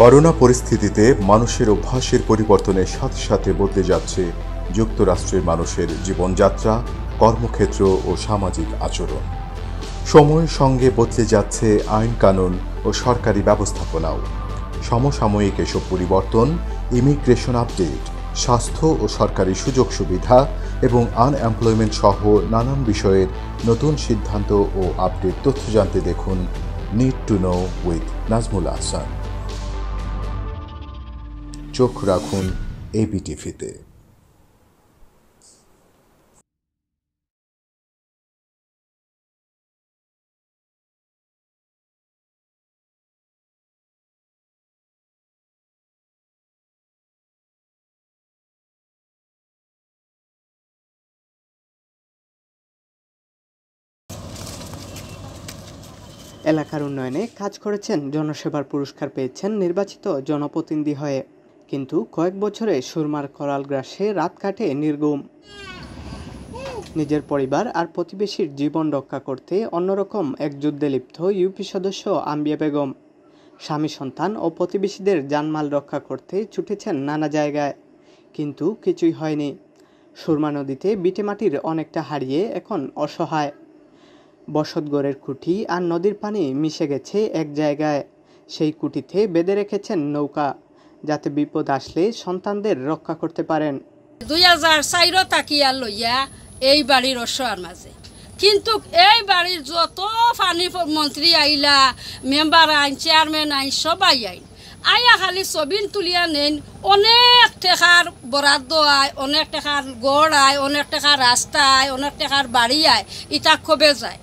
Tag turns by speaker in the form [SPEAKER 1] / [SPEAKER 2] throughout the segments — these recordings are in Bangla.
[SPEAKER 1] করোনা পরিস্থিতিতে মানুষের অভ্যাসের পরিবর্তনের সাথে সাথে বদলে যাচ্ছে যুক্তরাষ্ট্রের মানুষের জীবনযাত্রা, কর্মক্ষেত্র ও সামাজিক আচরণ। সময়ের সঙ্গে বদলে যাচ্ছে আইন কানুন ও সরকারি ব্যবস্থাপনাও। সমসাময়িক এসব পরিবর্তন ইমিগ্রেশন আপডেট, স্বাস্থ্য ও সরকারি সুযোগ সুবিধা এবং আনএমপ্লয়মেন্ট সহ নানান বিষয়ের নতুন সিদ্ধান্ত ও আপডেট তথ্য জানতে দেখুন need to know with Nazmul Ahsan. চোখ রাখুন এবিটিভিতে।
[SPEAKER 2] এলাকার উন্নয়নে কাজ করেছেন, জনসেবার পুরস্কার পেয়েছেন নির্বাচিত জনপ্রতিনিধি হয়ে। কিন্তু কয়েক বছরে সুরমার করাল গ্রাসে রাত কাটে নির্গুম। নিজের পরিবার আর প্রতিবেশীর জীবন রক্ষা করতে অন্যরকম এক যুদ্ধে লিপ্ত ইউপি সদস্য আম্বিয়া বেগম স্বামী, সন্তান ও প্রতিবেশীদের জানমাল রক্ষা করতে ছুটেছেন নানা জায়গায়, কিন্তু কিছুই হয়নি। সুরমা নদীতে বিটেমাটির অনেকটা হারিয়ে এখন অসহায়। বসতঘরের খুঁটি আর নদীর পানি মিশে গেছে এক জায়গায়। সেই খুঁটিতে বেঁধে রেখেছেন নৌকা, যাতে বিপদ আসলে সন্তানদের রক্ষা করতে পারেন।
[SPEAKER 3] 2004 তাকিয়া লইয়া এই বাড়ির অসহার মাঝে, কিন্তু এই বাড়ির যত পানি মন্ত্রী আইলা, মেম্বার আইন, চেয়ারম্যান আইন, সবাই আইন আইয়া খালি ছবিন তুলিয়া নেন। অনেক টাকার বরাদ্দ আয়, অনেক টাকার গড় আয়, অনেক টাকার রাস্তা আয়, অনেক টাকার বাড়ি আয়, ইটা কবে যায়।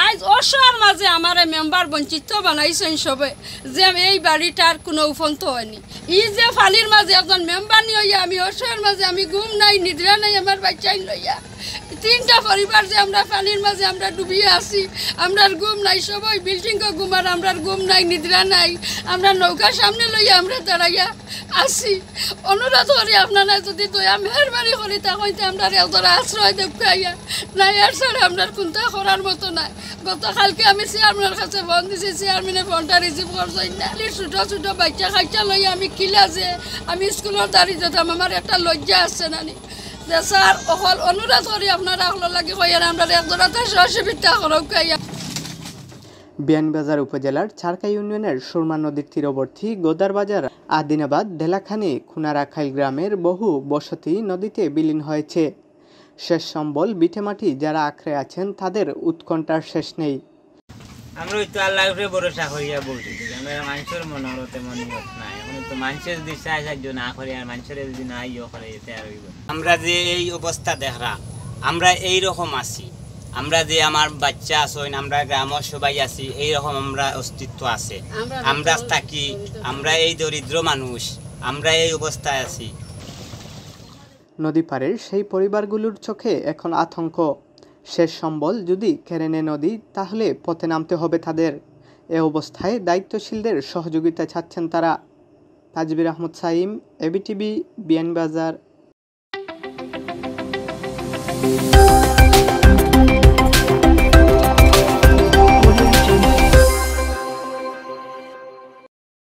[SPEAKER 3] আজ অসহার মাঝে আমার মেম্বার বঞ্চিত বানাইছেন সবে, যে এই বাড়িটার কোনো উপন্ত হয়নি। ই যে ফালির মাঝে একজন মেম্বার নিয়ে হইয়া আমি অসহার মাঝে, আমি ঘুম নাই, নিদ্রা নাই, আমার বাচ্চাই লইয়া 3টা পরিবার যে আমরা ফালির মাঝে আমরা ডুবিয়ে আসি, আমরার ঘুম নাই, সবাই বিল্ডিংও ঘুমার, আমরার ঘুম নাই, নিদ্রা নাই, আমরা নৌকার সামনে লইয়া আমরা দাঁড়াইয়া আসি। অনুরোধ করি আপনারা যদি দয়া মেহরবানি করি তখন আমরা এতটা আশ্রয় দেখাইয়া নাই, আর ছাড়া আমরা কোনটা করার মতো নাই। গতকালকে আমি চেয়ারম্যানের কাছে ফোন দিছি, চেয়ারম্যানে ফোনটা রিসিভ করছেন না। ছোটো ছোটো বাচ্চা খাইচা লইয়া আমি কিলা যে আমি স্কুলের দাঁড়িয়ে যেতাম, আমার একটা লজ্জা আসছে নানি। যে স্যার অকল অনুরোধ করি আপনারা অকল লাগে কইয়া আমরা একজোড়া সহযোগিতা করুকাইয়া।
[SPEAKER 2] বিয়ানীবাজার উপজেলার চারকা ইউনিয়নের সুরমা নদীর তীরবর্তী গোদারবাজার, আদিনাবাদ, ডেলাখানি, খুনারাখাইল গ্রামের বহু বসতি নদীতে বিলীন হয়েছে। শেষ সম্বল বিটেমাটি যারা আঁকড়ে আছেন, তাদের উৎকণ্ঠার শেষ নেই।
[SPEAKER 4] আমরা তো আল্লাহর উপরে ভরসা করিয়া বলছি, আমরা মানুষের মনোরতে মনে নাই। এখন তো মানুষের যদি সাহায্য না করে আর মানুষের যদি না ইয়ে করে, এতে আর হইব। আমরা যে এই অবস্থা দেখরা, আমরা এই রকম আছি, আমরা যে আমার বাচ্চা আছেন, আমরা গ্রামের সবাই আছি, এইরকম আমরা অস্তিত্ব আছে। আমরা থাকি, আমরা এই দরিদ্র মানুষ, আমরা এই অবস্থায় আছি।
[SPEAKER 2] নদী পাড়ের সেই পরিবারগুলোর চোখে এখন আতঙ্ক। শেষ সম্বল যদি কেড়ে নেয় নদী, তাহলে পথে নামতে হবে তাদের। এ অবস্থায় দায়িত্বশীলদের সহযোগিতা চাচ্ছেন তারা। তাজবির আহমদ সাইম, এবিটিভি, বিয়ানীবাজার।